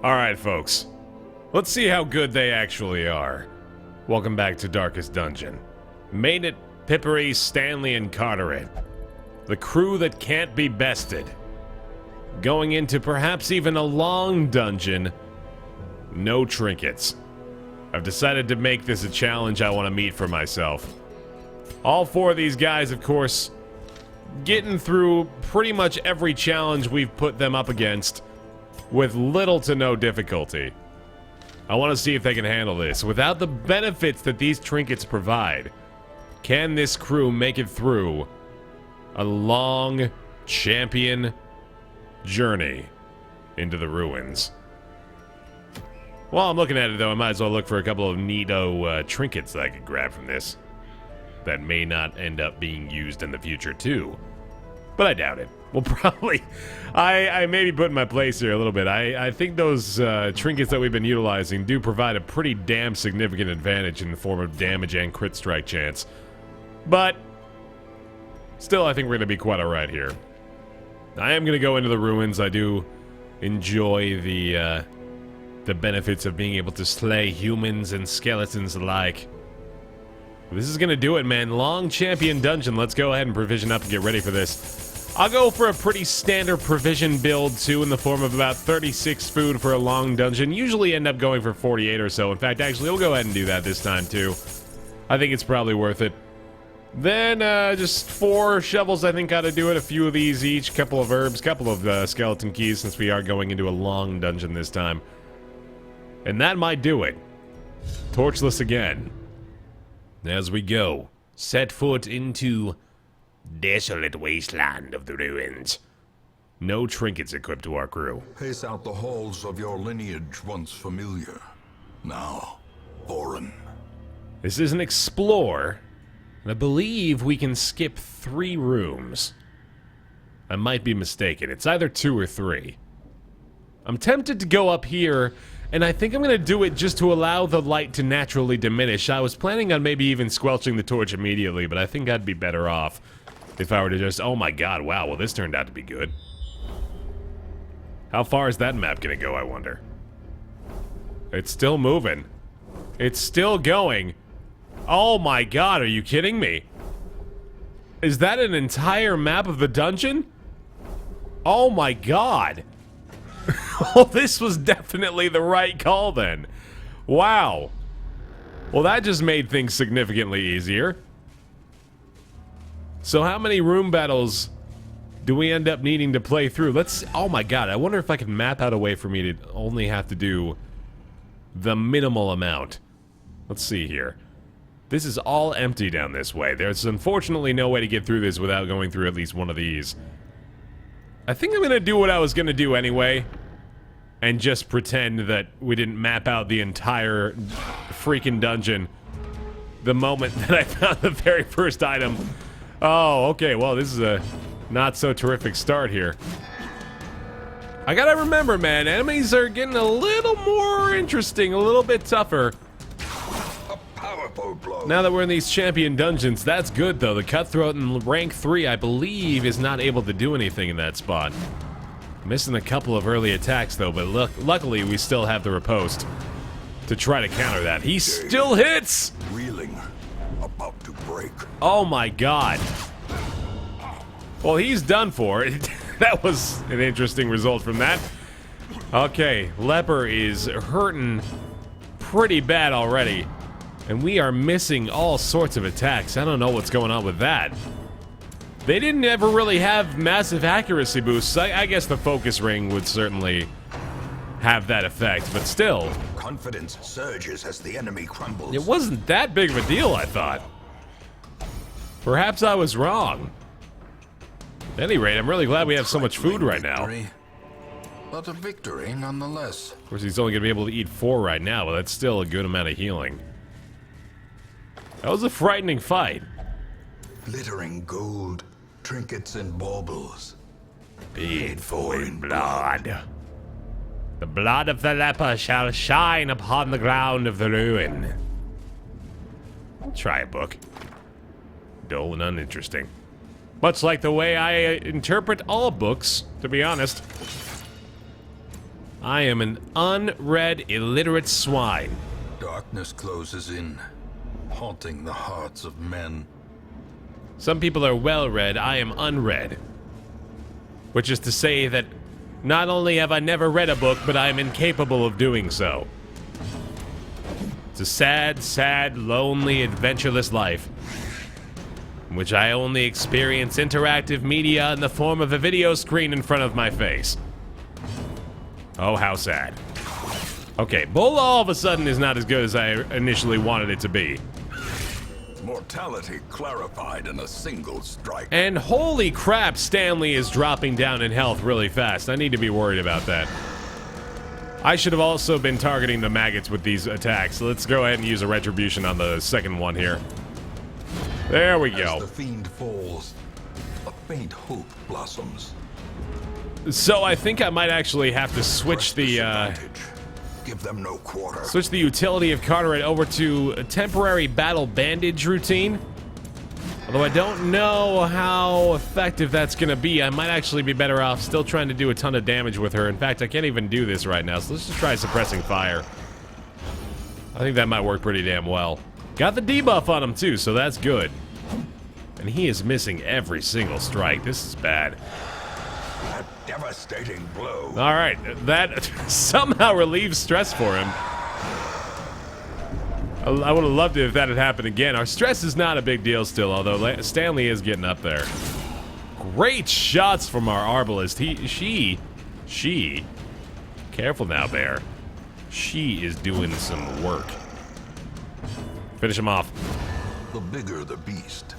Alright, folks. Let's see how good they actually are. Welcome back to Darkest Dungeon. Made it, Pippery, Stanley, and Carteret. The crew that can't be bested. Going into perhaps even a long dungeon. No trinkets. I've decided to make this a challenge I want to meet for myself. All four of these guys, of course, getting through pretty much every challenge we've put them up against with little to no difficulty. I want to see if they can handle this. Without the benefits that these trinkets provide, can this crew make it through a long champion journey into the ruins? While I'm looking at it, though, I might as well look for a couple of neato trinkets that I could grab from this that may not end up being used in the future, too. But I doubt it. We'll probably... I may be putting my place here a little bit. I think those trinkets that we've been utilizing do provide a pretty damn significant advantage in the form of damage and crit strike chance. But still, I think we're going to be quite alright here. I am going to go into the ruins. I do enjoy the benefits of being able to slay humans and skeletons alike. This is going to do it, man. Long champion dungeon. Let's go ahead and provision up and get ready for this. I'll go for a pretty standard provision build, too, in the form of about 36 food for a long dungeon. Usually end up going for 48 or so. In fact, actually, we'll go ahead and do that this time, too. I think it's probably worth it. Then, just 4 shovels, I think, ought to do it. A few of these each. Couple of herbs. Couple of skeleton keys, since we are going into a long dungeon this time. And that might do it. Torchless again. As we go, set foot into desolate wasteland of the ruins. No trinkets equipped to our crew. Pace out the halls of your lineage once familiar, now foreign. This is an explore, and I believe we can skip 3 rooms. I might be mistaken. It's either 2 or 3. I'm tempted to go up here, and I think I'm going to do it just to allow the light to naturally diminish. I was planning on maybe even squelching the torch immediately, but I think I'd be better off if I were to just... Oh my god, wow, well this turned out to be good. How far is that map going to go, I wonder? It's still moving. It's still going. Oh my god, are you kidding me? Is that an entire map of the dungeon? Oh my god. Well, this was definitely the right call then. Wow. Well, that just made things significantly easier. So how many room battles do we end up needing to play through? Let's... Oh my god, I wonder if I can map out a way for me to only have to do the minimal amount. Let's see here. This is all empty down this way. There's unfortunately no way to get through this without going through at least one of these. I think I'm gonna do what I was gonna do anyway, and just pretend that we didn't map out the entire freaking dungeon the moment that I found the very first item. Oh, okay, well, this is a not so terrific start here. I gotta remember, man, enemies are getting a little more interesting, a little bit tougher. Now that we're in these champion dungeons, that's good, though. The Cutthroat in rank 3, I believe, is not able to do anything in that spot. Missing a couple of early attacks, though, but luckily we still have the riposte to try to counter that. He still hits! Reeling, about to break. Oh my god. Well, he's done for. That was an interesting result from that. Okay, Leper is hurting pretty bad already. And we are missing all sorts of attacks. I don't know what's going on with that. They didn't ever really have massive accuracy boosts. I guess the focus ring would certainly have that effect, but still. Confidence surges as the enemy crumbles. It wasn't that big of a deal, I thought. Perhaps I was wrong. At any rate, I'm really glad we have so much food right now. But a victory nonetheless. Of course, he's only going to be able to eat 4 right now, but that's still a good amount of healing. That was a frightening fight. Glittering gold, trinkets and baubles. Paid for in blood. The blood of the leper shall shine upon the ground of the ruin. I'll try a book. Dull and uninteresting. Much like the way I interpret all books, to be honest. I am an unread, illiterate swine. Darkness closes in, haunting the hearts of men. Some people are well-read, I am unread. Which is to say that not only have I never read a book, but I am incapable of doing so. It's a sad, sad, lonely, adventureless life, in which I only experience interactive media in the form of a video screen in front of my face. Oh, how sad. Okay, Bull all of a sudden is not as good as I initially wanted it to be. Mortality clarified in a single strike. And holy crap, Stanley is dropping down in health really fast. I need to be worried about that. I should have also been targeting the maggots with these attacks. Let's go ahead and use a retribution on the second one here. There we go. As the fiend falls, a faint hope blossoms. So I think I might actually have to switch the Give them no quarter. switch the utility of Carteret over to a temporary battle bandage routine. Although I don't know how effective that's gonna be. I might actually be better off still trying to do a ton of damage with her. In fact, I can't even do this right now, so let's just try suppressing fire. I think that might work pretty damn well. Got the debuff on him too, so that's good. And he is missing every single strike. This is bad. A devastating blow. Alright, that somehow relieves stress for him. I would have loved it if that had happened again. Our stress is not a big deal still, although Stanley is getting up there. Great shots from our arbalist. She, careful now, Baer. She is doing some work. Finish him off. The bigger the beast,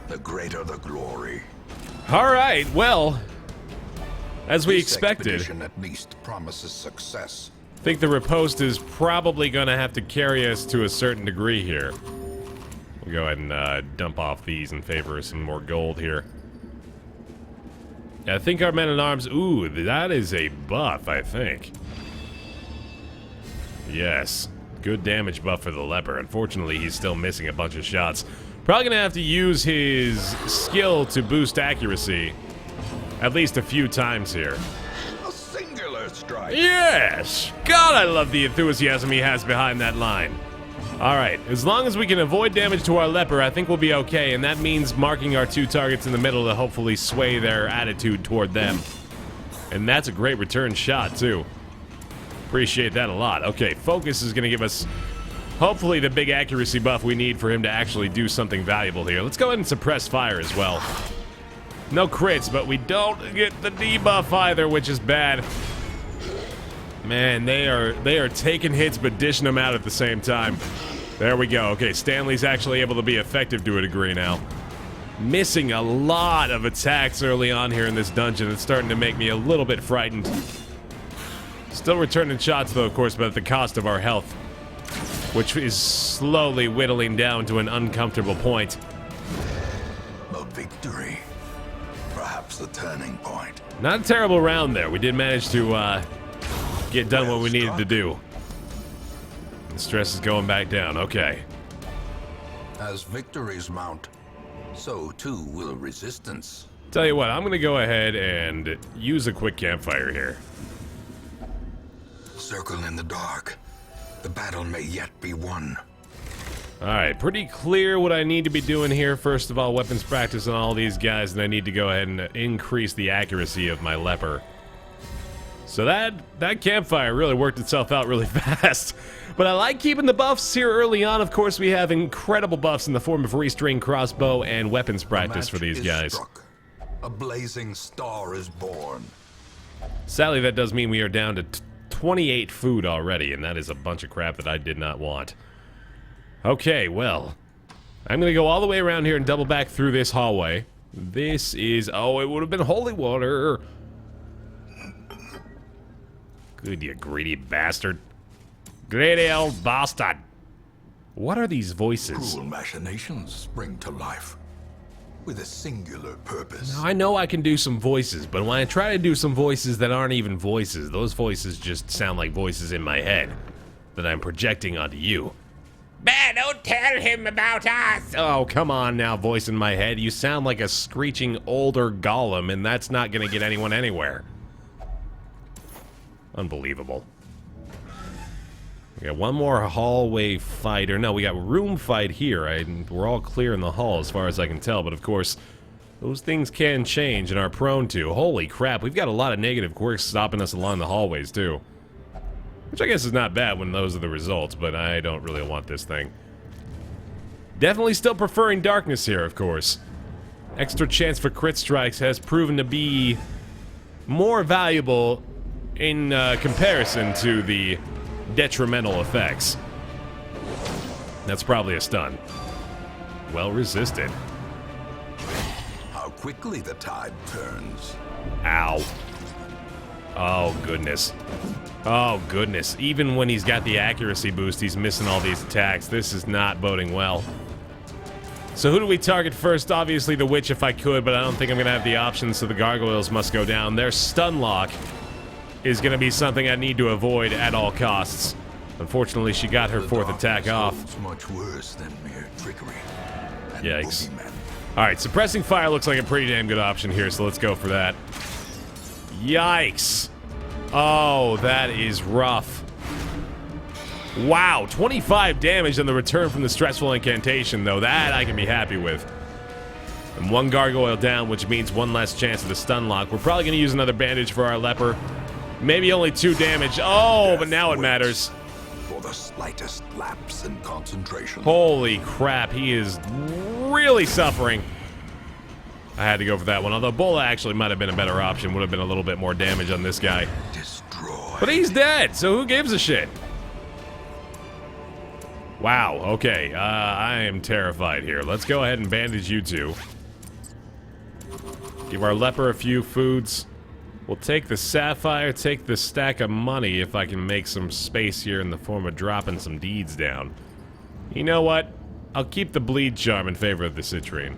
the greater the glory. Alright, well, as we This expected. expedition at least promises success. I think the riposte is probably going to have to carry us to a certain degree here. We'll go ahead and dump off these in favor of some more gold here. I think our men-at-arms... Ooh, that is a buff, I think. Yes. Good damage buff for the leper. Unfortunately, he's still missing a bunch of shots. Probably going to have to use his skill to boost accuracy at least a few times here. A singular strike. Yes! God, I love the enthusiasm he has behind that line. Alright, as long as we can avoid damage to our leper, I think we'll be okay, and that means marking our two targets in the middle to hopefully sway their attitude toward them. And that's a great return shot, too. Appreciate that a lot. Okay, focus is going to give us, hopefully, the big accuracy buff we need for him to actually do something valuable here. Let's go ahead and suppress fire as well. No crits, but we don't get the debuff either, which is bad. Man, they are taking hits but dishing them out at the same time. There we go. Okay, Stanley's actually able to be effective to a degree now. Missing a lot of attacks early on here in this dungeon. It's starting to make me a little bit frightened. Still returning shots, though, of course, but at the cost of our health, which is slowly whittling down to an uncomfortable point. A victory. Perhaps the turning point. Not a terrible round there. We did manage to get done what we needed to do. The stress is going back down. Okay. As victories mount, so too will resistance. Tell you what, I'm going to go ahead and use a quick campfire here. Circle in the dark. The battle may yet be won. Alright, pretty clear what I need to be doing here. First of all, weapons practice on all these guys, and I need to go ahead and increase the accuracy of my leper. So that campfire really worked itself out really fast. But I like keeping the buffs here early on. Of course, we have incredible buffs in the form of restring, crossbow, and weapons practice for these guys. Struck. A blazing star is born. Sadly, that does mean we are down to 28 food already, and that is a bunch of crap that I did not want. Okay, well, I'm going to go all the way around here and double back through this hallway. This is... Oh, it would have been holy water. Good, you greedy bastard. Greedy old bastard. What are these voices? Cruel machinations spring to life with a singular purpose. Now, I know I can do some voices, but when I try to do some voices that aren't even voices, those voices just sound like voices in my head that I'm projecting onto you. Man, don't tell him about us! Oh, come on now, voice in my head. You sound like a screeching older golem, and that's not gonna get anyone anywhere. Unbelievable. We got one more hallway fight, or no, we got room fight here. We're all clear in the hall as far as I can tell, but of course, those things can change and are prone to. Holy crap, we've got a lot of negative quirks stopping us along the hallways, too. Which I guess is not bad when those are the results, but I don't really want this thing. Definitely still preferring darkness here, of course. Extra chance for crit strikes has proven to be more valuable in comparison to the detrimental effects. That's probably a stun. Well resisted. How quickly the tide turns. Ow. Oh, goodness. Oh, goodness. Even when he's got the accuracy boost, he's missing all these attacks. This is not boding well. So who do we target first? Obviously the witch if I could, but I don't think I'm going to have the option, so the gargoyles must go down. Their stun lock is going to be something I need to avoid at all costs. Unfortunately, she got her fourth attack off. Much worse than mere trickery. Yikes. Alright, suppressing fire looks like a pretty damn good option here, so let's go for that. Yikes. Oh, that is rough. Wow, 25 damage on the return from the stressful incantation, though. That I can be happy with. And one gargoyle down, which means one less chance of the stun lock. We're probably going to use another bandage for our leper. Maybe only 2 damage. Oh, but now it matters. For the slightest lapse in concentration. Holy crap, he is really suffering. I had to go for that one, although Bola actually might have been a better option. Would have been a little bit more damage on this guy. Destroy. But he's dead, so who gives a shit? Wow, okay, I am terrified here. Let's go ahead and bandage you two. Give our leper a few foods. We'll take the sapphire, take the stack of money if I can make some space here in the form of dropping some deeds down. You know what? I'll keep the bleed charm in favor of the citrine.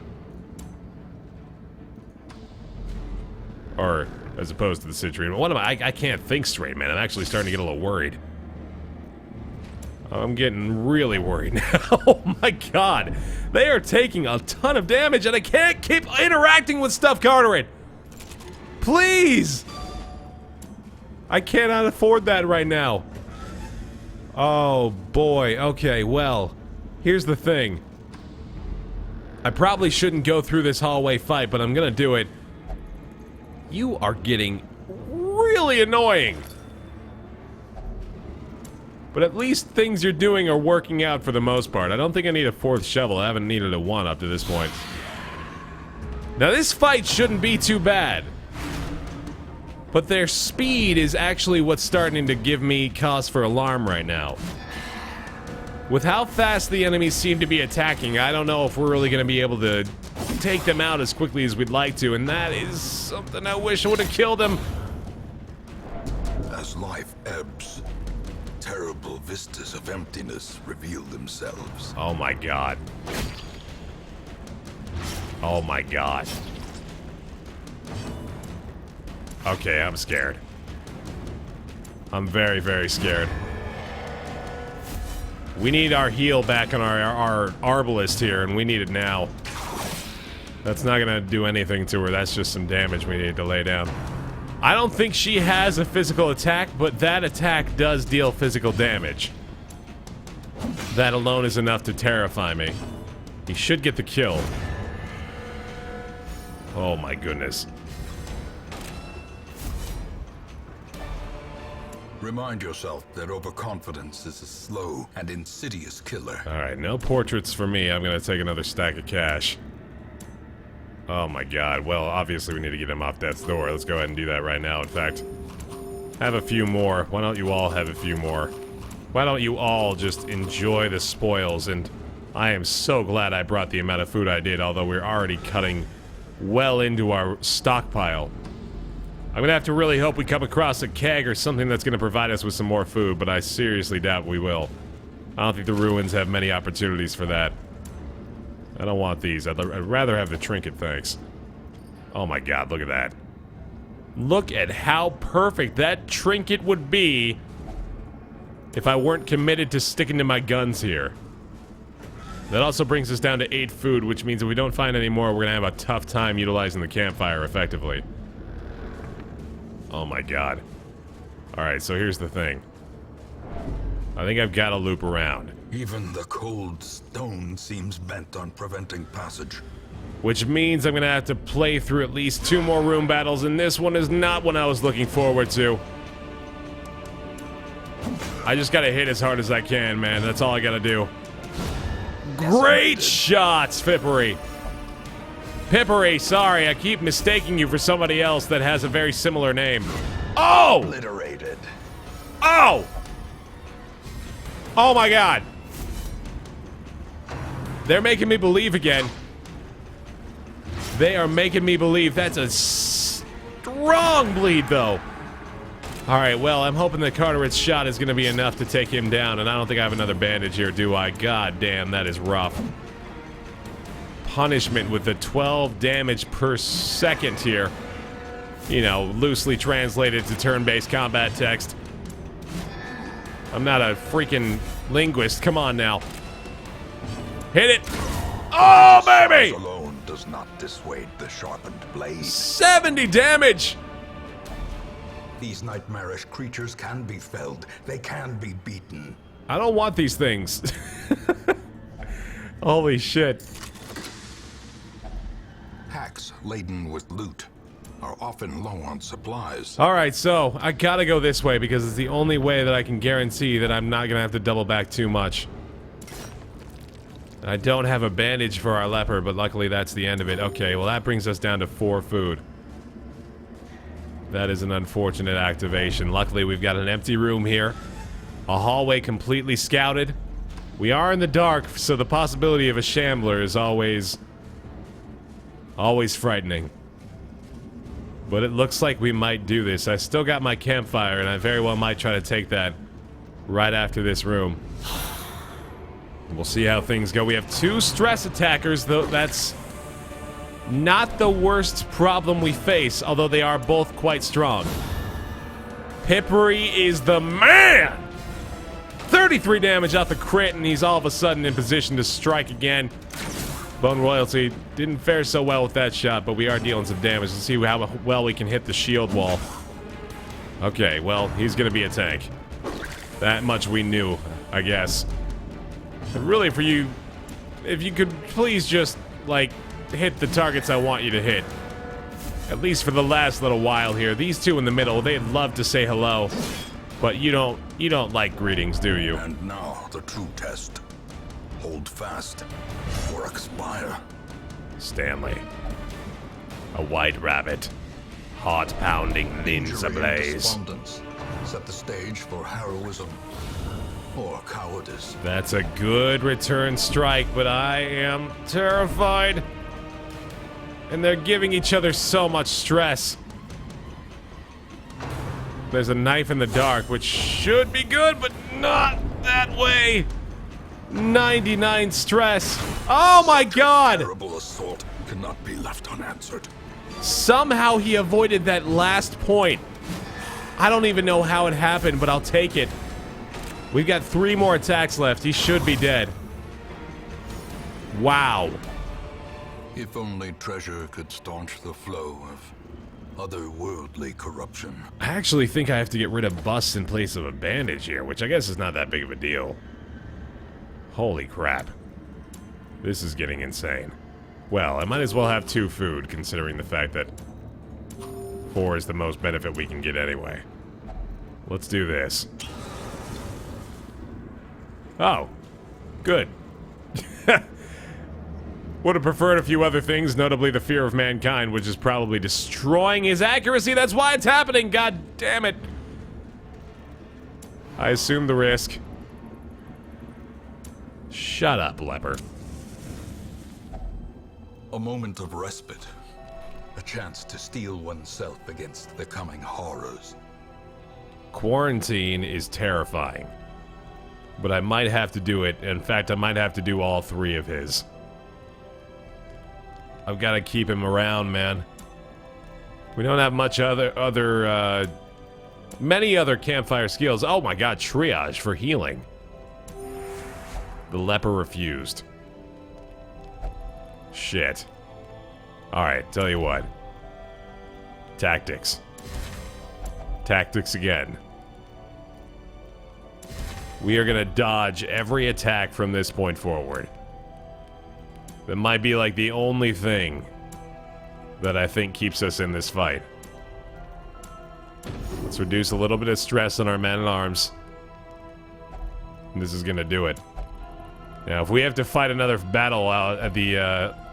Or, as opposed to the citrine. What am I can't think straight, man. I'm actually starting to get a little worried. I'm getting really worried now. Oh my god. They are taking a ton of damage and I can't keep interacting with stuff, Carteret. Please! I cannot afford that right now. Oh boy. Okay, well, here's the thing. I probably shouldn't go through this hallway fight, but I'm gonna do it. You are getting really annoying. But at least things you're doing are working out for the most part. I don't think I need a 4th shovel. I haven't needed a 1 up to this point. Now this fight shouldn't be too bad. But their speed is actually what's starting to give me cause for alarm right now. With how fast the enemies seem to be attacking, I don't know if we're really going to be able to take them out as quickly as we'd like to, and that is something I wish I would have killed them. As life ebbs, terrible vistas of emptiness reveal themselves. Oh my god. Oh my god. Okay, I'm scared. I'm very, very scared. We need our heal back on our arbalist here, and we need it now. That's not gonna do anything to her. That's just some damage we need to lay down. I don't think she has a physical attack, but that attack does deal physical damage. That alone is enough to terrify me. He should get the kill. Oh my goodness. Remind yourself that overconfidence is a slow and insidious killer. Alright, no portraits for me. I'm gonna take another stack of cash. Oh my god. Well, obviously we need to get him off death's door. Let's go ahead and do that right now, in fact. Have a few more. Why don't you all have a few more? Why don't you all just enjoy the spoils? And I am so glad I brought the amount of food I did, although we're already cutting well into our stockpile. I'm gonna have to really hope we come across a keg or something that's gonna provide us with some more food, but I seriously doubt we will. I don't think the ruins have many opportunities for that. I don't want these. I'd rather have the trinket, thanks. Oh my god, look at that. Look at how perfect that trinket would be if I weren't committed to sticking to my guns here. That also brings us down to 8 food, which means if we don't find any more, we're gonna have a tough time utilizing the campfire effectively. Oh my god. Alright, so here's the thing. I think I've got to loop around. Even the cold stone seems bent on preventing passage. Which means I'm gonna have to play through at least 2 more room battles, and this one is not one I was looking forward to. I just gotta hit as hard as I can, man. That's all I gotta do. Great shots, Pippery! Pippery, sorry, I keep mistaking you for somebody else that has a very similar name. Oh! Obliterated. Oh! Oh my god! They're making me believe again. They are making me believe. That's a strong bleed, though. Alright, well, I'm hoping that Carteret's shot is going to be enough to take him down, and I don't think I have another bandage here, do I? God damn, that is rough. Punishment with the 12 damage per second here. You know, loosely translated to turn-based combat text. I'm not a freaking linguist. Come on now. Hit it! Oh, baby! Alone does not dissuade the sharpened blade. 70 damage! These nightmarish creatures can be felled. They can be beaten. I don't want these things. Holy shit. Hacks laden with loot are often low on supplies. Alright, so I gotta go this way because it's the only way that I can guarantee that I'm not gonna have to double back too much. I don't have a bandage for our leopard, but luckily that's the end of it. Okay, well that brings us down to 4 food. That is an unfortunate activation. Luckily we've got an empty room here. A hallway completely scouted. We are in the dark, so the possibility of a shambler is always frightening. But it looks like we might do this. I still got my campfire, and I very well might try to take that right after this room. We'll see how things go. We have 2 stress attackers, though. That's not the worst problem we face, although they are both quite strong. Pippery is the man! 33 damage off the crit, and he's all of a sudden in position to strike again. Bone Royalty didn't fare so well with that shot, but we are dealing some damage. Let's see how well we can hit the shield wall. Okay, well, he's gonna be a tank. That much we knew, I guess. But really, for you, if you could please just, like, hit the targets I want you to hit. At least for the last little while here. These 2 in the middle, they'd love to say hello. But you don't like greetings, do you? And now, the true test. Hold fast, or expire. Stanley. A white rabbit. Heart-pounding limbs Injury and ablaze. despondence set the stage for heroism or cowardice. That's a good return strike, but I am terrified. And they're giving each other so much stress. There's a knife in the dark, which should be good, but not that way. 99 stress. Oh my god! Terrible assault cannot be left unanswered. Somehow he avoided that last point. I don't even know how it happened, but I'll take it. We've got 3 more attacks left. He should be dead. Wow. If only treasure could staunch the flow of otherworldly corruption. I actually think I have to get rid of busts in place of a bandage here, which I guess is not that big of a deal. Holy crap. This is getting insane. Well, I might as well have 2 food, considering the fact that 4 is the most benefit we can get anyway. Let's do this. Oh. Good. Would have preferred a few other things, notably the fear of mankind, which is probably destroying his accuracy. That's why it's happening, god damn it. I assume the risk. Shut up, leper. A moment of respite. A chance to steel oneself against the coming horrors. Quarantine is terrifying. But I might have to do it. In fact, I might have to do all 3 of his. I've got to keep him around, man. We don't have much many other campfire skills. Oh my god, triage for healing. The leper refused. Shit. Alright, tell you what. Tactics. Tactics again. We are gonna dodge every attack from this point forward. That might be like the only thing that I think keeps us in this fight. Let's reduce a little bit of stress on our man-at-arms. This is gonna do it. Now, if we have to fight another battle out at the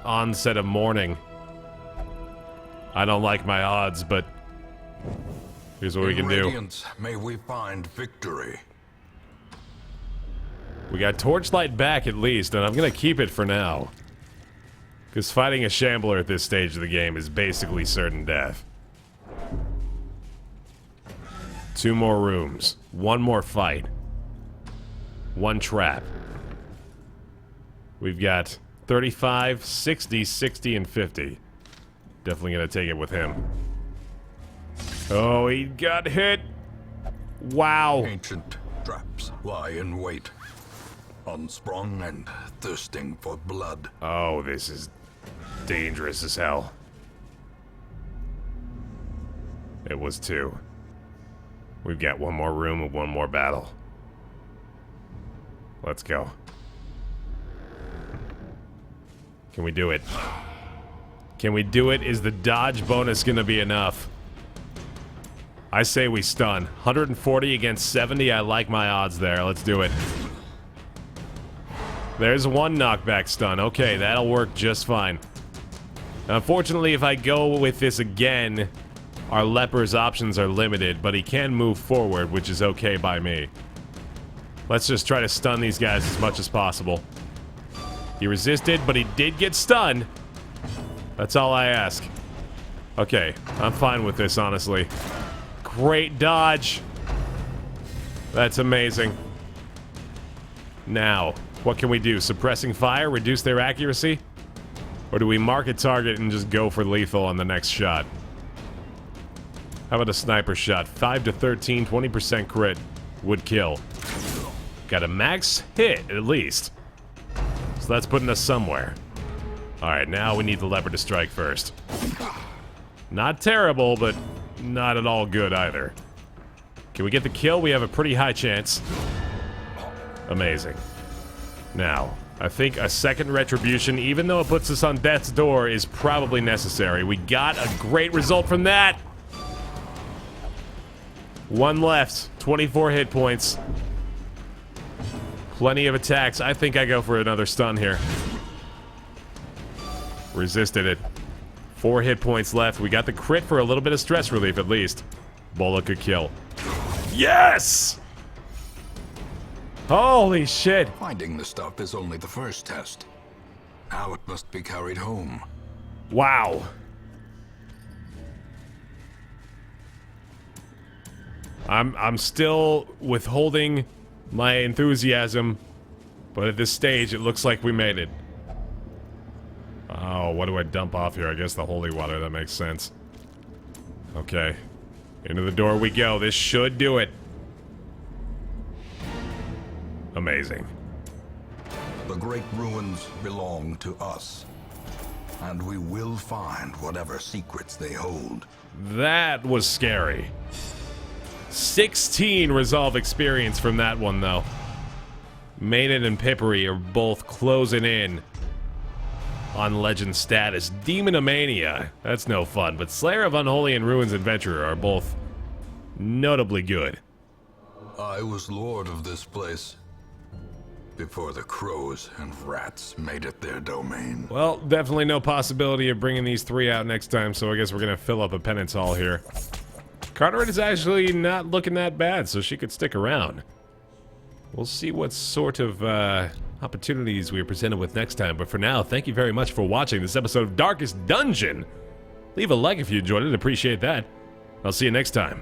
onset of morning, I don't like my odds, but here's what we can do. Radiance, may we find victory. We got Torchlight back at least, and I'm gonna keep it for now. Because fighting a Shambler at this stage of the game is basically certain death. 2 more rooms. 1 more fight. 1 trap. We've got 35, 60, 60, and 50. Definitely gonna take it with him. Oh, he got hit! Wow. Ancient traps lie in wait, unsprung and thirsting for blood. Oh, this is dangerous as hell. It was 2. We've got 1 more room and 1 more battle. Let's go. Can we do it? Can we do it? Is the dodge bonus gonna be enough? I say we stun. 140 against 70. I like my odds there. Let's do it. There's 1 knockback stun. Okay, that'll work just fine. Unfortunately, if I go with this again, our leper's options are limited, but he can move forward, which is okay by me. Let's just try to stun these guys as much as possible. He resisted, but he did get stunned. That's all I ask. Okay, I'm fine with this, honestly. Great dodge. That's amazing. Now, what can we do? Suppressing fire? Reduce their accuracy? Or do we mark a target and just go for lethal on the next shot? How about a sniper shot? 5 to 13, 20% crit would kill. Got a max hit, at least. So that's putting us somewhere. Alright, now we need the leopard to strike first. Not terrible, but not at all good either. Can we get the kill? We have a pretty high chance. Amazing. Now, I think a second retribution, even though it puts us on death's door, is probably necessary. We got a great result from that. 1 left, 24 hit points. Plenty of attacks. I think I go for another stun here. Resisted it. 4 hit points left. We got the crit for a little bit of stress relief at least. Bola could kill. Yes! Holy shit. Finding the stuff is only the first test. Now it must be carried home. Wow. I'm still withholding my enthusiasm, but at this stage it looks like we made it. Oh, what do I dump off here? I guess the holy water, that makes sense. Okay. Into the door we go. This should do it. Amazing. The great ruins belong to us, and we will find whatever secrets they hold. That was scary. 16 resolve experience from that one, though. Maiden and Pippery are both closing in on legend status. Demonomania, that's no fun, but Slayer of Unholy and Ruins Adventurer are both notably good. I was lord of this place before the crows and rats made it their domain. Well, definitely no possibility of bringing these 3 out next time, so I guess we're gonna fill up a penance hall here. Carteret is actually not looking that bad, so she could stick around. We'll see what sort of opportunities we are presented with next time, but for now, thank you very much for watching this episode of Darkest Dungeon. Leave a like if you enjoyed it, appreciate that. I'll see you next time.